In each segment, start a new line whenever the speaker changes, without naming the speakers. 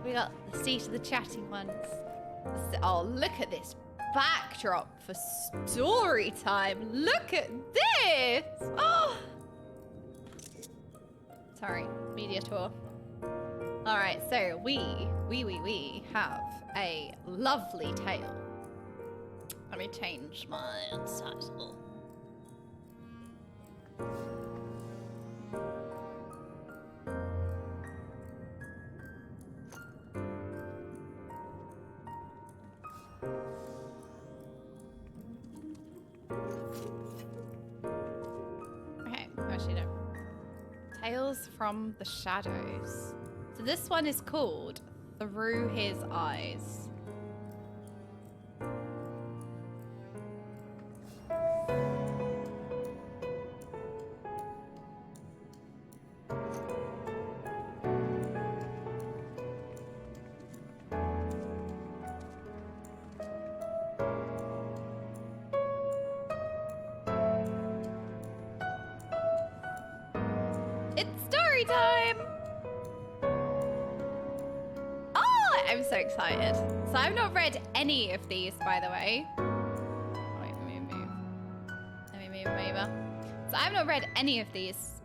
We got the seat of the chatting ones. Oh, look at this backdrop for story time. Look at this. Oh. Sorry, media tour. All right, so we have a lovely tale. Let me change my title. Okay, actually no. Tales from the Shadows. So this one is called Through His Eyes. It's story time! Oh, I'm so excited. So I've not read any of these, by the way. Oh, wait, let me move. Let me move over. So I've not read any of these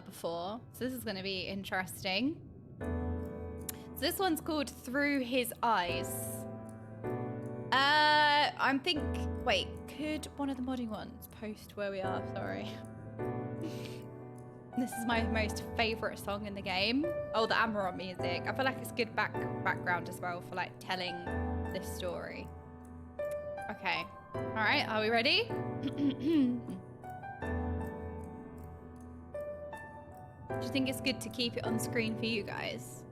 before. So this is going to be interesting. So this one's called Through His Eyes. Wait, could one of the modding ones post where we are? Sorry. This is my most favorite song in the game. Oh, the Amarant music. I feel like it's good background as well for like telling this story. Okay. All right, are we ready? Do you think it's good to keep it on screen for you guys?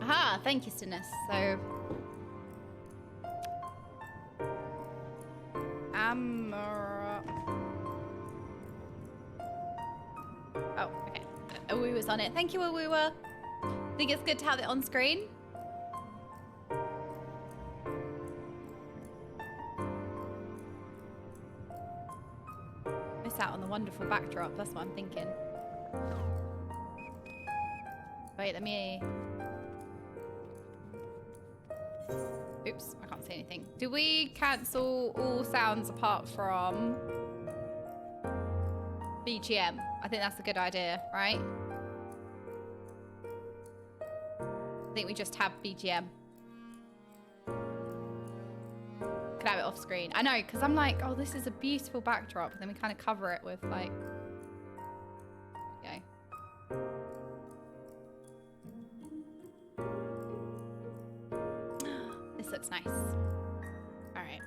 Aha, thank you, Sinus. So oh, okay. Awoo was on it. Thank you, Awoo. Think it's good to have it on screen? Miss out on the wonderful backdrop. That's what I'm thinking. Wait, let me... Oops, I can't say anything. Do we cancel all sounds apart from BGM? I think that's a good idea, right? I think we just have BGM. Could have it off screen. I know, because I'm like, oh, this is a beautiful backdrop. And then we kind of cover it with like... Okay. This looks nice. All right.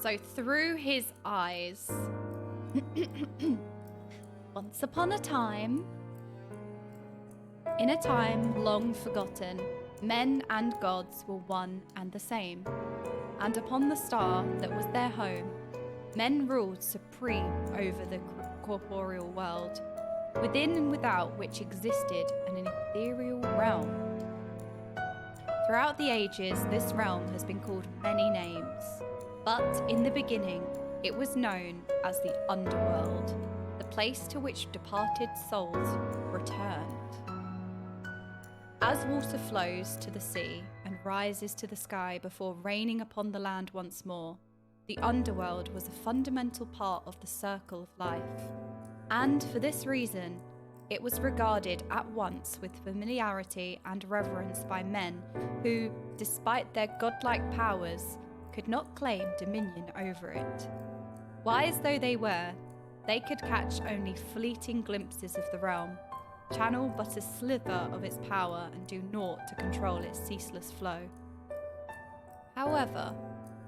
So through his eyes. Once upon a time, in a time long forgotten, men and gods were one and the same. And upon the star that was their home, men ruled supreme over the corporeal world, within and without which existed an ethereal realm. Throughout the ages, this realm has been called many names, but in the beginning, it was known as the underworld, the place to which departed souls returned. As water flows to the sea and rises to the sky before raining upon the land once more, the underworld was a fundamental part of the circle of life. And for this reason, it was regarded at once with familiarity and reverence by men who, despite their godlike powers, could not claim dominion over it. Wise though they were, they could catch only fleeting glimpses of the realm, channel but a slither of its power, and do naught to control its ceaseless flow. However,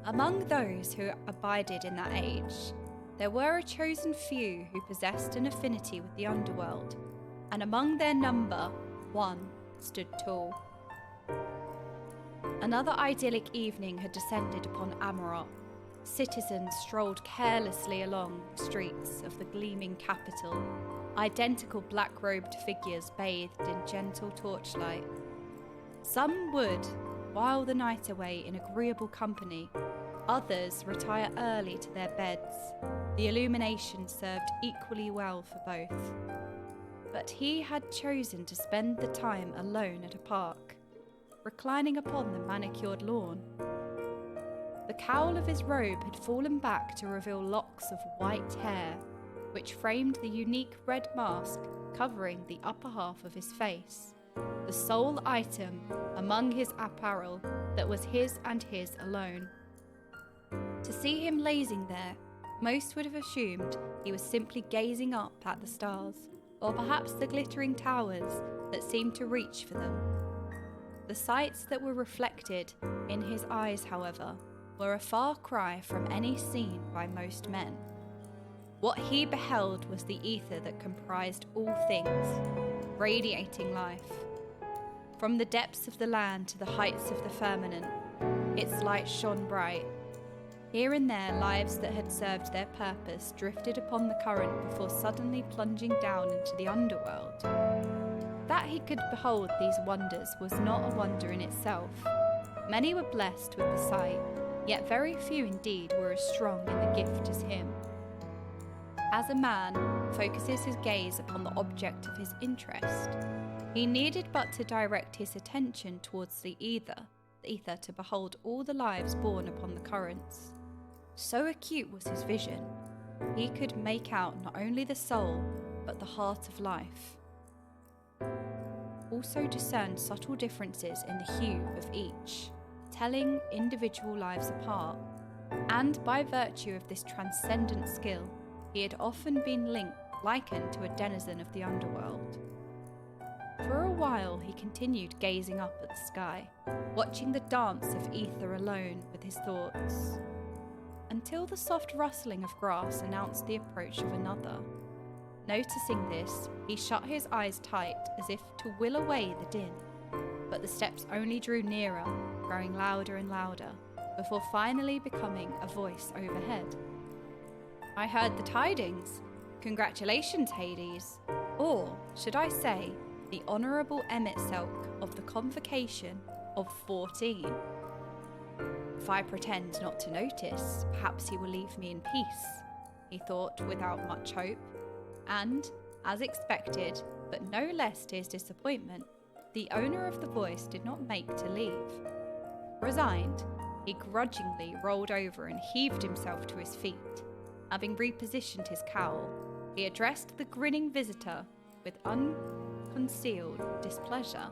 among those who abided in that age, there were a chosen few who possessed an affinity with the underworld, and among their number, one stood tall. Another idyllic evening had descended upon Amarant. Citizens strolled carelessly along the streets of the gleaming capital, identical black-robed figures bathed in gentle torchlight. Some would while the night away in agreeable company, Others retire early to their beds. The illumination served equally well for both. But he had chosen to spend the time alone at a park, reclining upon the manicured lawn. The cowl of his robe had fallen back to reveal locks of white hair, which framed the unique red mask covering the upper half of his face, the sole item among his apparel that was his and his alone. To see him lazing there, most would have assumed he was simply gazing up at the stars, or perhaps the glittering towers that seemed to reach for them. The sights that were reflected in his eyes, however, were a far cry from any seen by most men. What he beheld was the ether that comprised all things, radiating life. From the depths of the land to the heights of the firmament, its light shone bright. Here and there, lives that had served their purpose drifted upon the current before suddenly plunging down into the underworld. That he could behold these wonders was not a wonder in itself. Many were blessed with the sight, yet very few indeed were as strong in the gift as him. As a man focuses his gaze upon the object of his interest, he needed but to direct his attention towards the ether to behold all the lives born upon the currents. So acute was his vision, he could make out not only the soul, but the heart of life. Also discerned subtle differences in the hue of each, telling individual lives apart, and by virtue of this transcendent skill, he had often been likened to a denizen of the underworld. For a while he continued gazing up at the sky, watching the dance of ether alone with his thoughts, until the soft rustling of grass announced the approach of another. Noticing this, he shut his eyes tight as if to will away the din, but the steps only drew nearer, growing louder and louder, before finally becoming a voice overhead. "I heard the tidings. Congratulations, Hades. Or, should I say, the Honourable Emmett Selk of the Convocation of 14. If I pretend not to notice, perhaps he will leave me in peace," he thought without much hope. And, as expected, but no less to his disappointment, the owner of the voice did not make to leave. Resigned, he grudgingly rolled over and heaved himself to his feet. Having repositioned his cowl, he addressed the grinning visitor with unconcealed displeasure.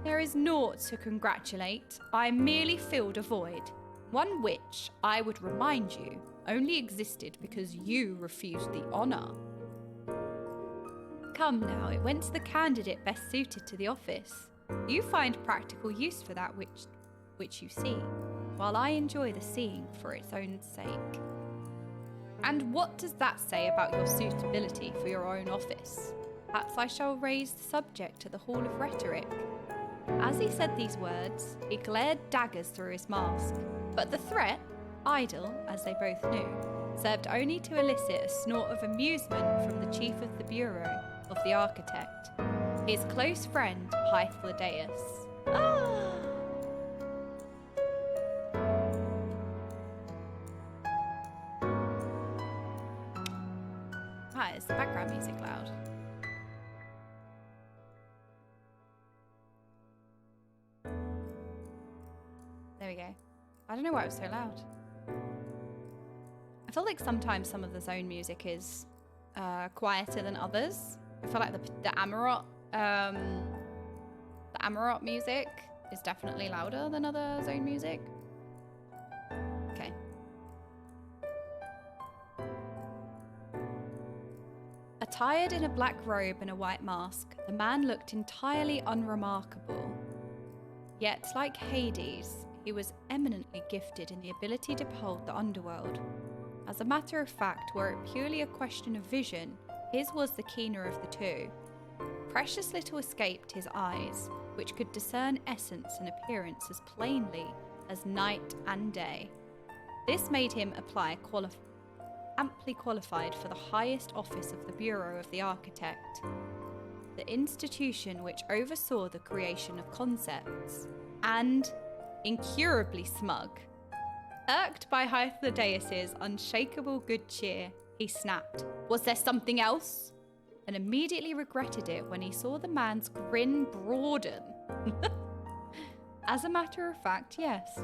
"There is naught to congratulate. I merely filled a void, one which, I would remind you, only existed because you refused the honour." "Come now, it went to the candidate best suited to the office. You find practical use for that which you see, while I enjoy the seeing for its own sake." "And what does that say about your suitability for your own office? Perhaps I shall raise the subject to the Hall of Rhetoric." As he said these words, he glared daggers through his mask, but the threat, idle as they both knew, served only to elicit a snort of amusement from the chief of the Bureau of the Architect, his close friend Hythlodaeus. Is the background music loud? There we go. I don't know why it was so loud. I feel like sometimes some of the zone music is quieter than others. I feel like the Amarok music is definitely louder than other zone music. Okay. Attired in a black robe and a white mask, the man looked entirely unremarkable. Yet, like Hades, he was eminently gifted in the ability to behold the underworld. As a matter of fact, were it purely a question of vision, his was the keener of the two. Precious little escaped his eyes, which could discern essence and appearance as plainly as night and day. This made him amply qualified for the highest office of the Bureau of the Architect, the institution which oversaw the creation of concepts, and, incurably smug, Irked by Hythlodaeus' unshakable good cheer, he snapped, "Was there something else?" And immediately regretted it when he saw the man's grin broaden. As a matter of fact, yes.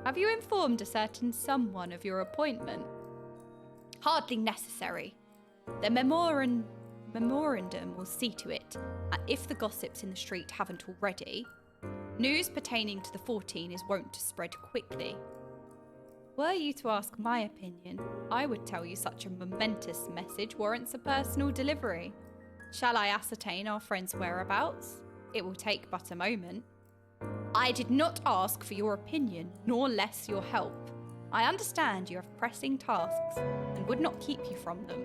Have you informed a certain someone of your appointment? Hardly necessary. The memorandum will see to it, if the gossips in the street haven't already. News pertaining to the 14 is wont to spread quickly. Were you to ask my opinion, I would tell you such a momentous message warrants a personal delivery. Shall I ascertain our friend's whereabouts? It will take but a moment. I did not ask for your opinion, nor less your help. I understand you have pressing tasks, and would not keep you from them.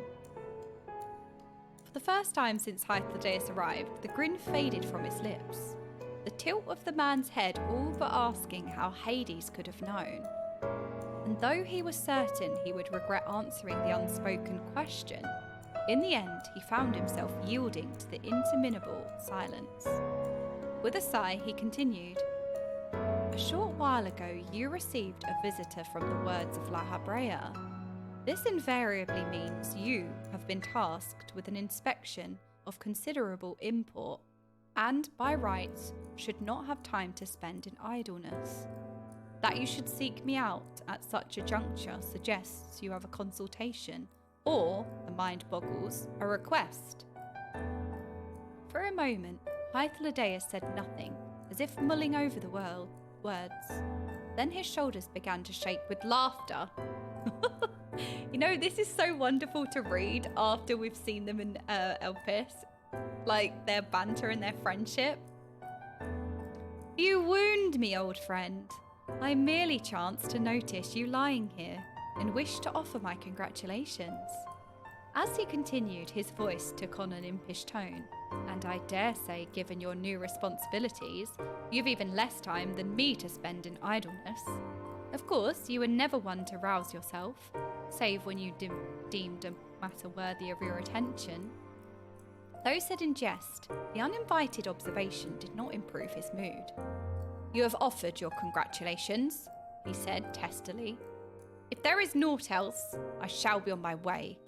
For the first time since Hythlodaeus arrived, the grin faded from his lips, the tilt of the man's head all but asking how Hades could have known. And though he was certain he would regret answering the unspoken question, in the end he found himself yielding to the interminable silence. With a sigh, he continued, "A short while ago you received a visitor from the words of La Habrea. This invariably means you have been tasked with an inspection of considerable import, and by rights should not have time to spend in idleness. That you should seek me out at such a juncture suggests you have a consultation, or, the mind boggles, a request." For a moment, Hythlodaeus said nothing, as if mulling over the words. Then his shoulders began to shake with laughter. You know, this is so wonderful to read after we've seen them in Elpis. Like, their banter and their friendship. "You wound me, old friend. I merely chanced to notice you lying here, and wished to offer my congratulations." As he continued, his voice took on an impish tone, "And I dare say, given your new responsibilities, you've even less time than me to spend in idleness. Of course, you were never one to rouse yourself, save when you deemed a matter worthy of your attention." Though said in jest, the uninvited observation did not improve his mood. "You have offered your congratulations," he said testily. "If there is naught else, I shall be on my way."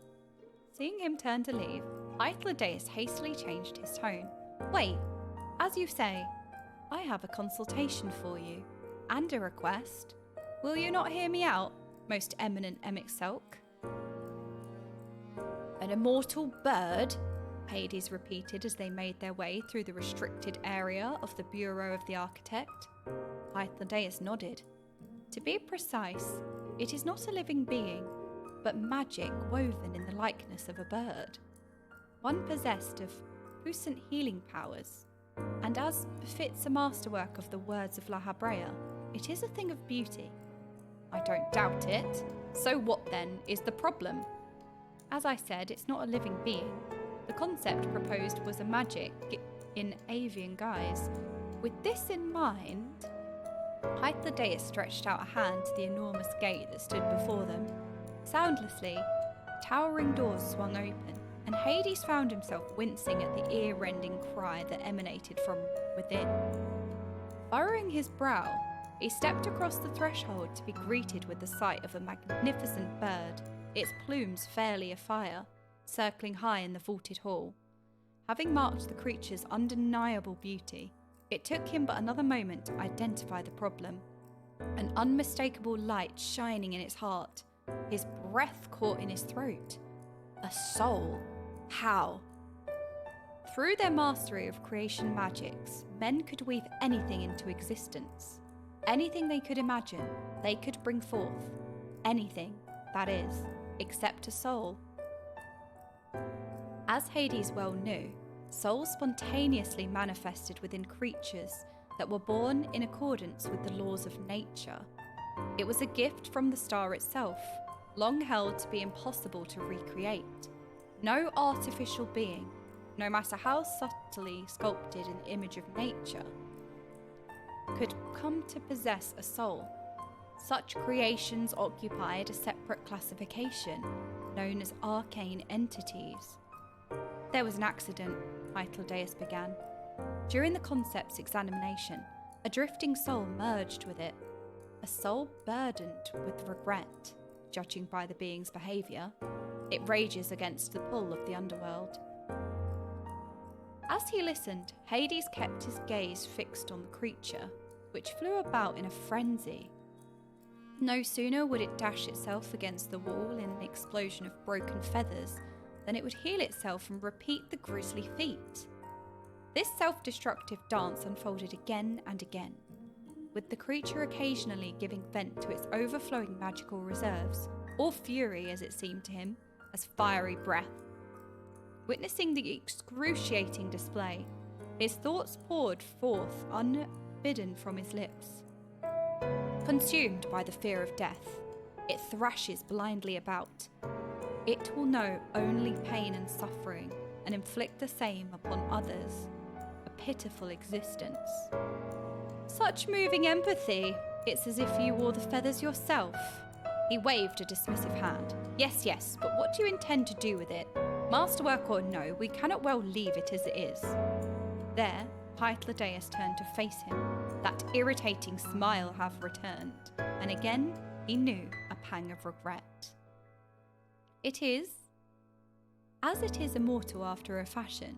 Seeing him turn to leave, Hythlodaeus hastily changed his tone. "Wait, as you say, I have a consultation for you, and a request. Will you not hear me out, most eminent Emixelk?" "An immortal bird?" Hades repeated as they made their way through the restricted area of the Bureau of the Architect. Hythlodaeus nodded. "To be precise, it is not a living being, but magic woven in the likeness of a bird. One possessed of puissant healing powers, and as befits a masterwork of the words of La Habrea, it is a thing of beauty." "I don't doubt it. So what, then, is the problem?" "As I said, it's not a living being. The concept proposed was a magic in avian guise. With this in mind..." Hythlodaeus stretched out a hand to the enormous gate that stood before them. Soundlessly, towering doors swung open, and Hades found himself wincing at the ear-rending cry that emanated from within. Furrowing his brow, he stepped across the threshold to be greeted with the sight of a magnificent bird, its plumes fairly afire, circling high in the vaulted hall. Having marked the creature's undeniable beauty, it took him but another moment to identify the problem. An unmistakable light shining in its heart, his breath caught in his throat. A soul. How? Through their mastery of creation magics, men could weave anything into existence. Anything they could imagine, they could bring forth. Anything, that is, except a soul. As Hades well knew, souls spontaneously manifested within creatures that were born in accordance with the laws of nature. It was a gift from the star itself, long held to be impossible to recreate. No artificial being, no matter how subtly sculpted an image of nature, could come to possess a soul. Such creations occupied a separate classification, known as arcane entities. "There was an accident," Hythlodaeus began. "During the concept's examination, a drifting soul merged with it. A a soul burdened with regret, judging by the being's behaviour. It rages against the pull of the underworld. As he listened, Hades kept his gaze fixed on the creature, which flew about in a frenzy. No sooner would it dash itself against the wall in an explosion of broken feathers than it would heal itself and repeat the grisly feat. This self-destructive dance unfolded again and again, with the creature occasionally giving vent to its overflowing magical reserves, or fury as it seemed to him, as fiery breath. Witnessing the excruciating display, his thoughts poured forth unbidden from his lips. Consumed by the fear of death, it thrashes blindly about. It will know only pain and suffering, and inflict the same upon others. A pitiful existence. Such moving empathy! It's as if you wore the feathers yourself. He waved a dismissive hand. Yes, but what do you intend to do with it? Masterwork or no, we cannot well leave it as it is. There, Hythlodaeus turned to face him. That irritating smile have returned, and again he knew a pang of regret. It is, as it is immortal after a fashion,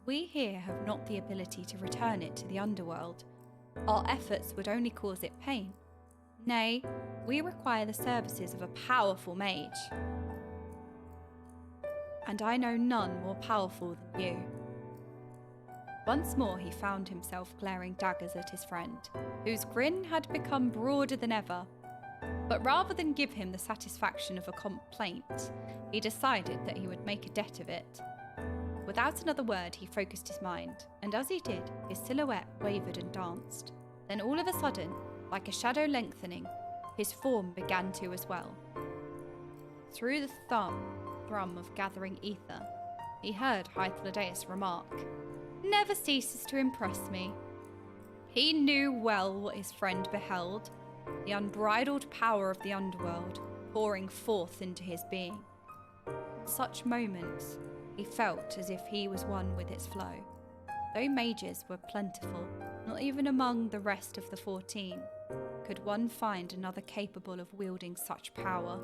we here have not the ability to return it to the underworld. Our efforts would only cause it pain. Nay, we require the services of a powerful mage. And I know none more powerful than you. Once more he found himself glaring daggers at his friend, whose grin had become broader than ever. But rather than give him the satisfaction of a complaint, he decided that he would make a debt of it. Without another word, he focused his mind, and as he did, his silhouette wavered and danced. Then all of a sudden, like a shadow lengthening, his form began to as well. Through the thrum of gathering ether, he heard Hythlodaeus remark, "Never ceases to impress me." He knew well what his friend beheld, the unbridled power of the underworld pouring forth into his being. In such moments, he felt as if he was one with its flow. Though mages were plentiful, not even among the rest of the 14 could one find another capable of wielding such power.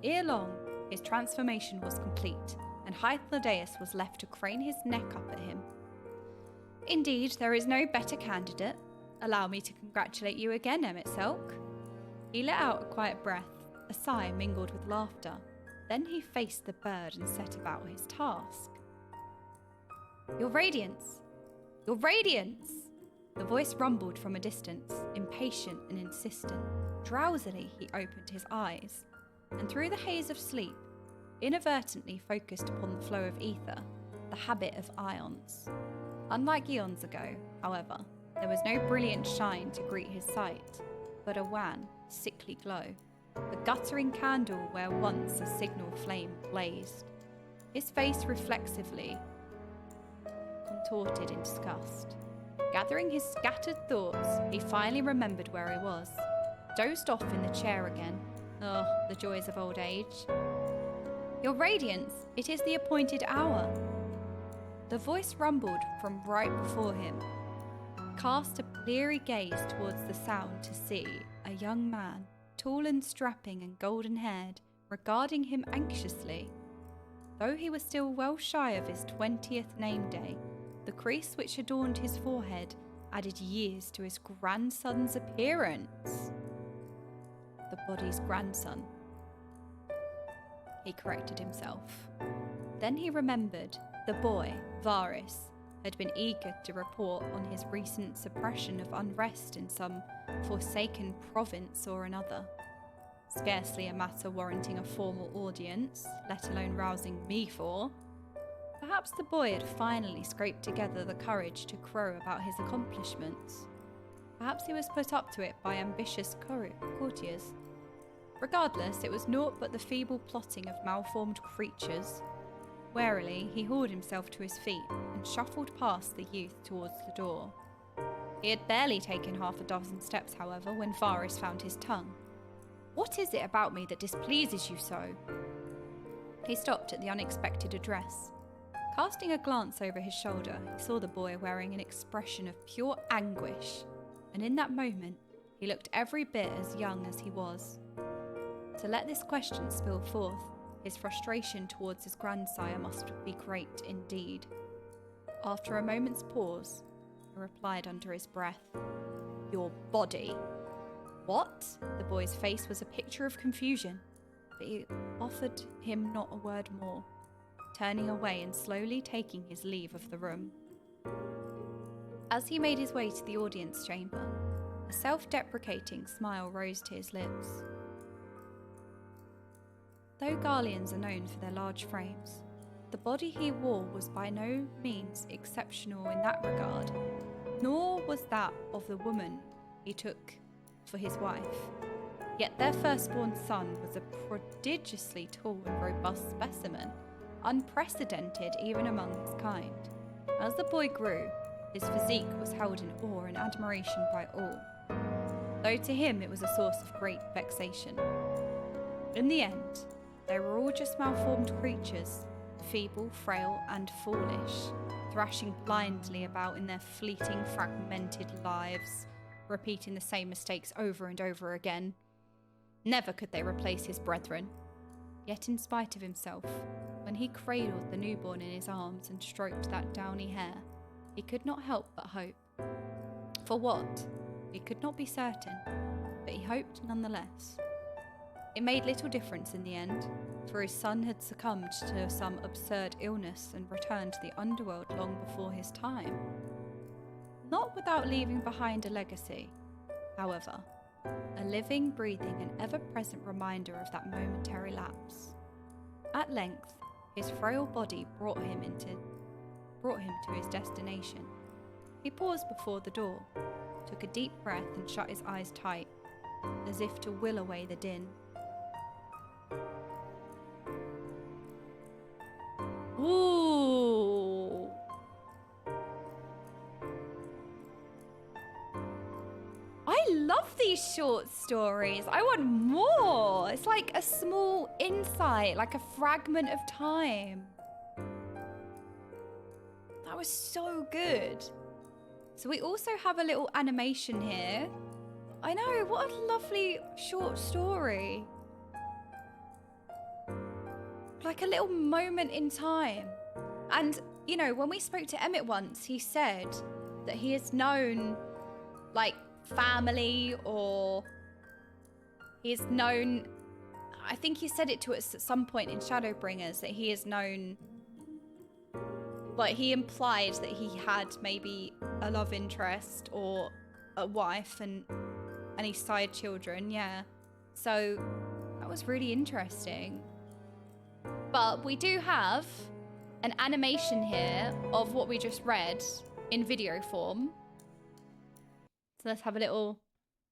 Ere long, his transformation was complete, and Hythlodaeus was left to crane his neck up at him. "Indeed, there is no better candidate. Allow me to congratulate you again, Emetselk." He let out a quiet breath, a sigh mingled with laughter. Then he faced the bird and set about his task. "Your radiance! Your radiance!" The voice rumbled from a distance, impatient and insistent. Drowsily he opened his eyes, and through the haze of sleep, inadvertently focused upon the flow of ether, the habit of ions. Unlike eons ago, however, there was no brilliant shine to greet his sight, but a wan, sickly glow, a guttering candle where once a signal flame blazed. His face reflexively contorted in disgust. Gathering his scattered thoughts, he finally remembered where he was. Dozed off in the chair again. Oh, the joys of old age. "Your radiance, it is the appointed hour." The voice rumbled from right before him. Cast a bleary gaze towards the sound to see a young man, tall and strapping and golden-haired, regarding him anxiously. Though he was still well shy of his 20th name day, the crease which adorned his forehead added years to his grandson's appearance. The body's grandson. He corrected himself. Then he remembered the boy, Varys, had been eager to report on his recent suppression of unrest in some forsaken province or another. Scarcely a matter warranting a formal audience, let alone rousing me for. Perhaps the boy had finally scraped together the courage to crow about his accomplishments. Perhaps he was put up to it by ambitious courtiers. Regardless, it was naught but the feeble plotting of malformed creatures. Warily, he hauled himself to his feet and shuffled past the youth towards the door. He had barely taken half a dozen steps, however, when Varys found his tongue. "What is it about me that displeases you so?" He stopped at the unexpected address. Casting a glance over his shoulder, he saw the boy wearing an expression of pure anguish, and in that moment, He looked every bit as young as he was. To let this question spill forth, his frustration towards his grandsire must be great indeed. After a moment's pause, he replied under his breath, "Your body." What? The boy's face was a picture of confusion, but he offered him not a word more, turning away and slowly taking his leave of the room. As he made his way to the audience chamber, a self-deprecating smile rose to his lips. Though Garleans are known for their large frames, the body he wore was by no means exceptional in that regard, nor was that of the woman he took for his wife. Yet their firstborn son was a prodigiously tall and robust specimen, unprecedented even among his kind. As the boy grew, his physique was held in awe and admiration by all, though to him it was a source of great vexation. In the end, they were all just malformed creatures, feeble, frail, and foolish, thrashing blindly about in their fleeting, fragmented lives, repeating the same mistakes over and over again. Never could they replace his brethren. Yet in spite of himself, when he cradled the newborn in his arms and stroked that downy hair, he could not help but hope. For what? He could not be certain, but he hoped nonetheless. It made little difference in the end, for his son had succumbed to some absurd illness and returned to the underworld long before his time. Not without leaving behind a legacy, however, a living, breathing, and ever-present reminder of that momentary lapse. At length, his frail body brought him to his destination. He paused before the door, took a deep breath and shut his eyes tight, as if to will away the din. Ooh! I love these short stories. I want more. It's like a small insight, like a fragment of time. That was so good. So we also have a little animation here. I know, what a lovely short story. Like a little moment in time. And, you know, when we spoke to Emmett once, he said that he has known, like, family, or he's known, I think he said it to us at some point in Shadowbringers, that he has known, like, he implied that he had maybe a love interest or a wife and any side children, yeah. So that was really interesting. But we do have an animation here of what we just read in video form. So let's have a little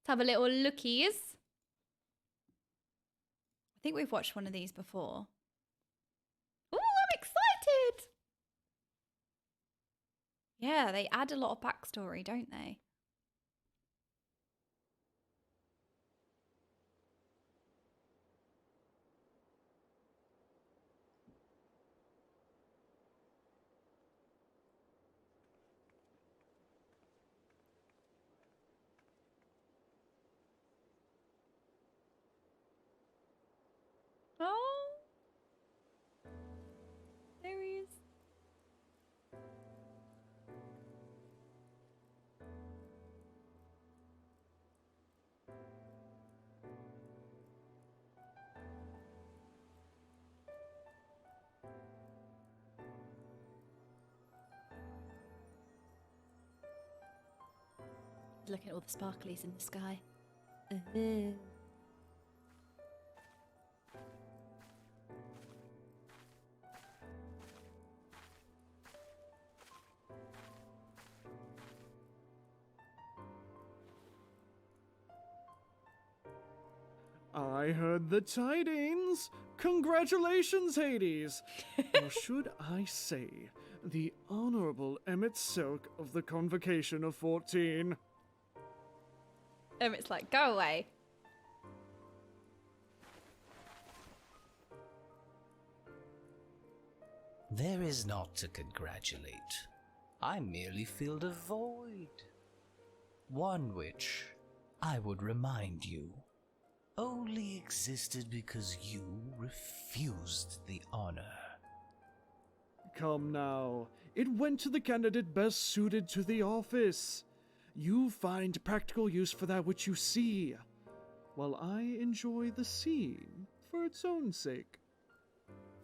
lookies. I think we've watched one of these before. Oh, I'm excited! Yeah, they add a lot of backstory, don't they? Oh, there he is. Look at all the sparklies in the sky.
I heard the tidings. Congratulations, Hades. Or should I say, the Honorable Emmett Silk of the Convocation of 14.
Emmett's like, go away.
There is naught to congratulate. I merely filled a void. One which I would remind you, only existed because you refused the honor.
Come now, it went to the candidate best suited to the office. You find practical use for that which you see, while I enjoy the seeing for its own sake.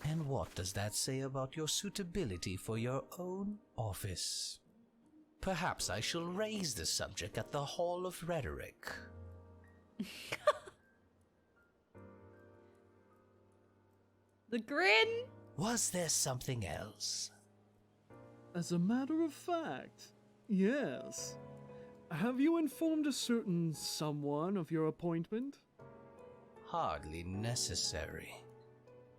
And what does that say about your suitability for your own office? Perhaps I shall raise the subject at the Hall of Rhetoric.
The grin!
Was there something else?
As a matter of fact, yes. Have you informed a certain someone of your appointment?
Hardly necessary.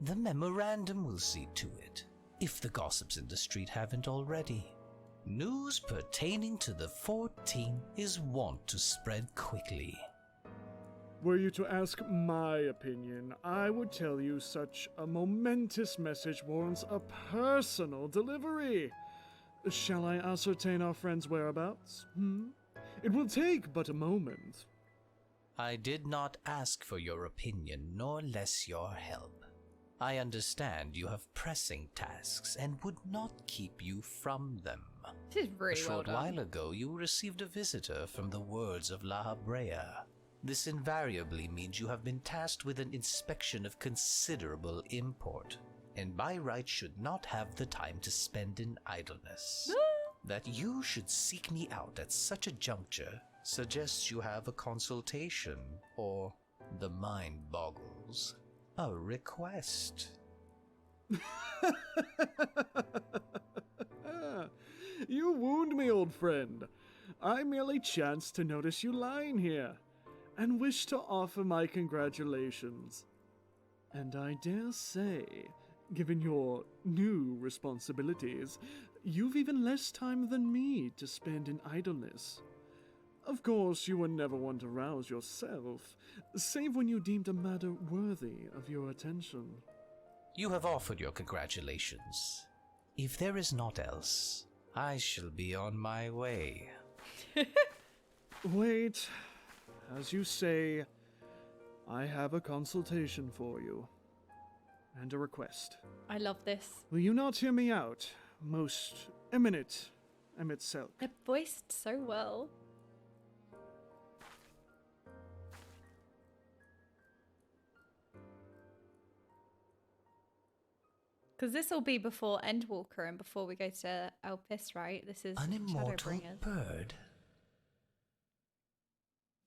The memorandum will see to it, if the gossips in the street haven't already. News pertaining to the 14 is wont to spread quickly.
Were you to ask my opinion, I would tell you such a momentous message warrants a personal delivery. Shall I ascertain our friend's whereabouts? It will take but a moment.
I did not ask for your opinion, nor less your help. I understand you have pressing tasks and would not keep you from them.
This is really
A short
well done.
while ago, you received a visitor from the words of La Habrea. This invariably means you have been tasked with an inspection of considerable import, and by right should not have the time to spend in idleness. That you should seek me out at such a juncture suggests you have a consultation, or, the mind boggles, a request.
You wound me, old friend. I merely chanced to notice you lying here, and wish to offer my congratulations. And I dare say, given your new responsibilities, you've even less time than me to spend in idleness. Of course, you were never one to rouse yourself, save when you deemed a matter worthy of your attention.
You have offered your congratulations. If there is naught else, I shall be on my way.
Wait, as you say, I have a consultation for you, and a request.
I love this.
Will you not hear me out, most eminent Emmett Selk?
They're voiced so well. Because this will be before Endwalker and before we go to Elpis, right? This is
An immortal
Shadowbringers.
bird?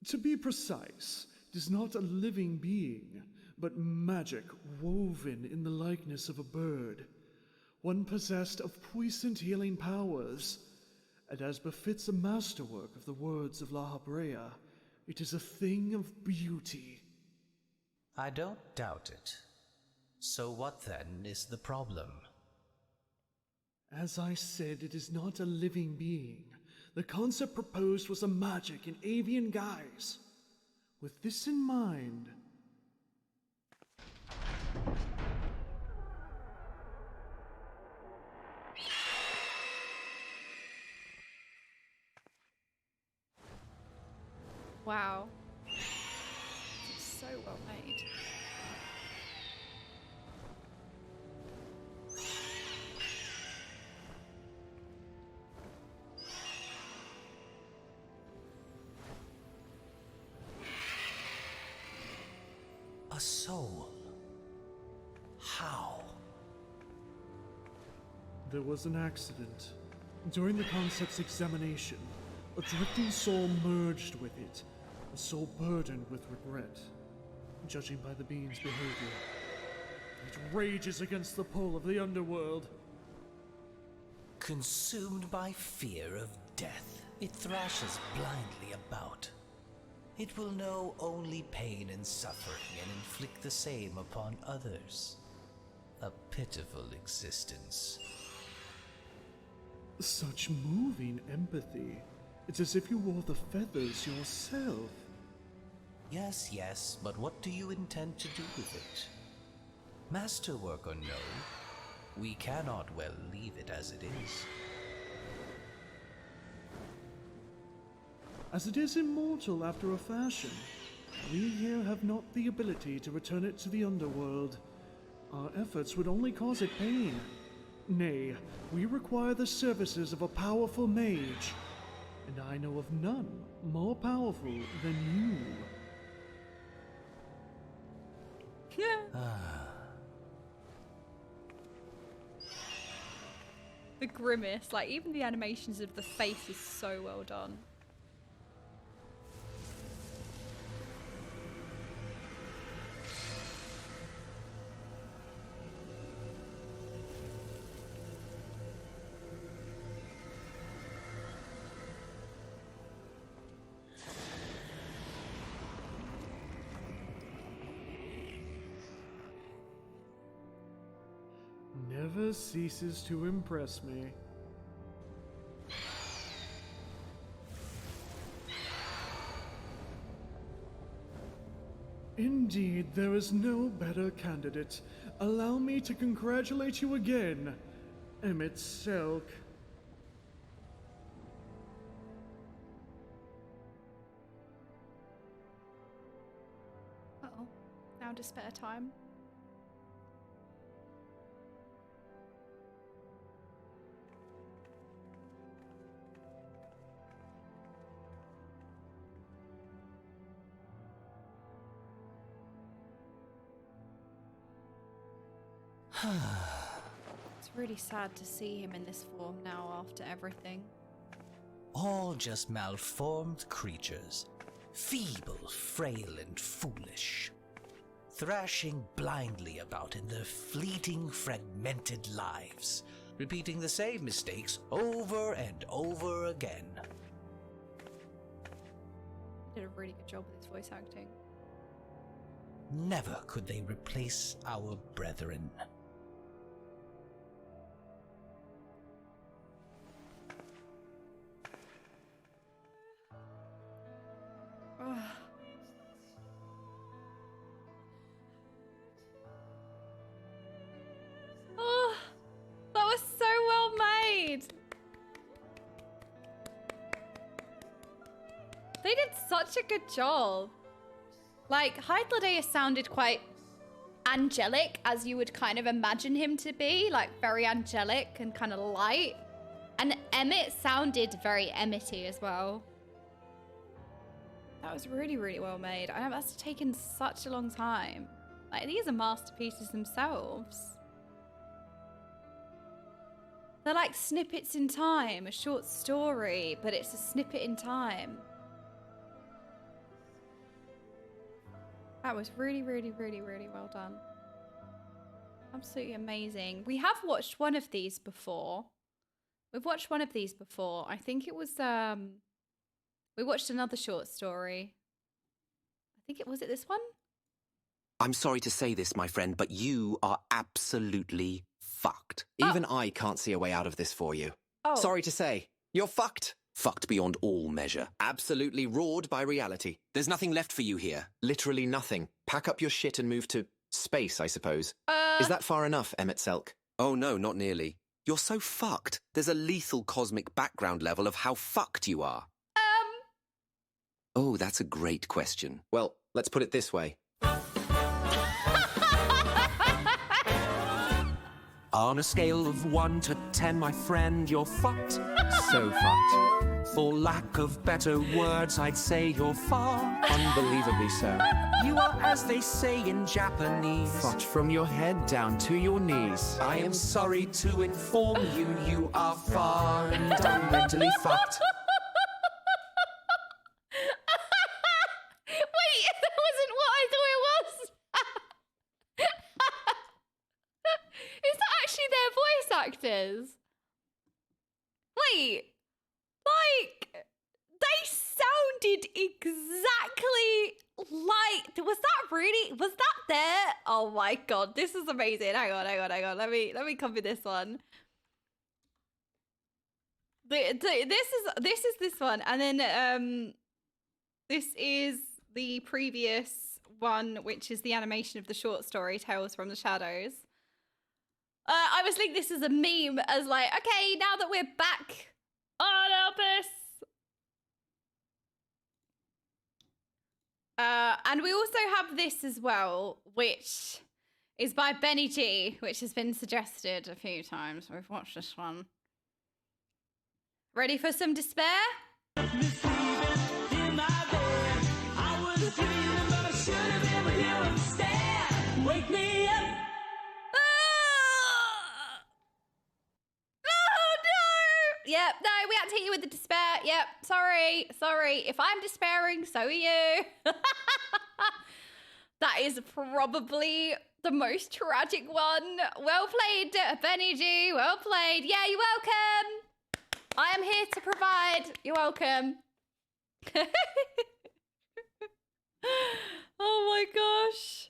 To be precise, it is not a living being, but magic woven in the likeness of a bird, one possessed of puissant healing powers, and as befits a masterwork of the words of La Habrea, it is a thing of beauty.
I don't doubt it. So what then is the problem?
As I said, it is not a living being. The concept proposed was a magic in avian guise. With this in mind...
Wow. It's so well made.
A soul? How?
There was an accident. During the concept's examination, a drifting soul merged with it, a soul burdened with regret. Judging by the being's behavior, it rages against the pull of the underworld.
Consumed by fear of death, it thrashes blindly about. It will know only pain and suffering and inflict the same upon others. A pitiful existence.
Such moving empathy. It's as if you wore the feathers yourself.
Yes, yes, but what do you intend to do with it? Masterwork or no, we cannot well leave it as it is.
as it is immortal after a fashion. We here have not the ability to return it to the underworld. Our efforts would only cause it pain. Nay, we require the services of a powerful mage, and I know of none more powerful than you.
The grimace, like even the animations of the face is so well done.
Never ceases to impress me. Indeed, there is no better candidate. Allow me to congratulate you again, Emmett Selk.
Uh-oh. Now to spare time. It's really sad to see him in this form now after everything.
All just malformed creatures, feeble, frail, and foolish, thrashing blindly about in their fleeting, fragmented lives, repeating the same mistakes over and over again.
He did a really good job with his voice acting.
Never could they replace our brethren.
Oh, that was so well made. They did such a good job. Like, Hythlodaeus sounded quite angelic, as you would kind of imagine him to be, like very angelic and kind of light. And Emmett sounded very Emmetty as well. That was really, really well made. I know that's taken such a long time. Like, these are masterpieces themselves. They're like snippets in time, a short story, but it's a snippet in time. That was really, really, really, really well done. Absolutely amazing. We have watched one of these before. We've watched one of these before. I think it was, we watched another short story. I think was it this one?
I'm sorry to say this, my friend, but you are absolutely fucked. Even I can't see a way out of this for you.
Oh.
Sorry to say, you're fucked. Fucked beyond all measure. Absolutely roared by reality. There's nothing left for you here. Literally nothing. Pack up your shit and move to space, I suppose. Is that far enough, Emmett Selk? Oh no, not nearly. You're so fucked. There's a lethal cosmic background level of how fucked you are. Oh, that's a great question. Well, let's put it this way.
On a scale of 1 to 10, my friend, you're fucked. So fucked. For lack of better words, I'd say you're far.
Unbelievably so.
You are, as they say in Japanese,
Fucked from your head down to your knees.
I am sorry to inform you, you are far and mentally fucked.
Wait, that wasn't what I thought it was. Is that actually their voice actors? Wait, like, they sounded exactly like, was that there? Oh my god, this is amazing. Hang on. Let me copy this one. This is this one, and then this is the previous one, which is the animation of the short story Tales from the Shadows. I was thinking this is a meme, as like, okay, now that we're back on Elpis, And we also have this as well, which is by Benny G, which has been suggested a few times. We've watched this one. Ready for some despair?
Wake me up.
Oh, no! Yep, no, we had to hit you with the despair. Yep, sorry. If I'm despairing, so are you. That is probably the most tragic one. Well played, Benny G. Well played. Yeah, you're welcome. I am here to provide. You're welcome. Oh my gosh.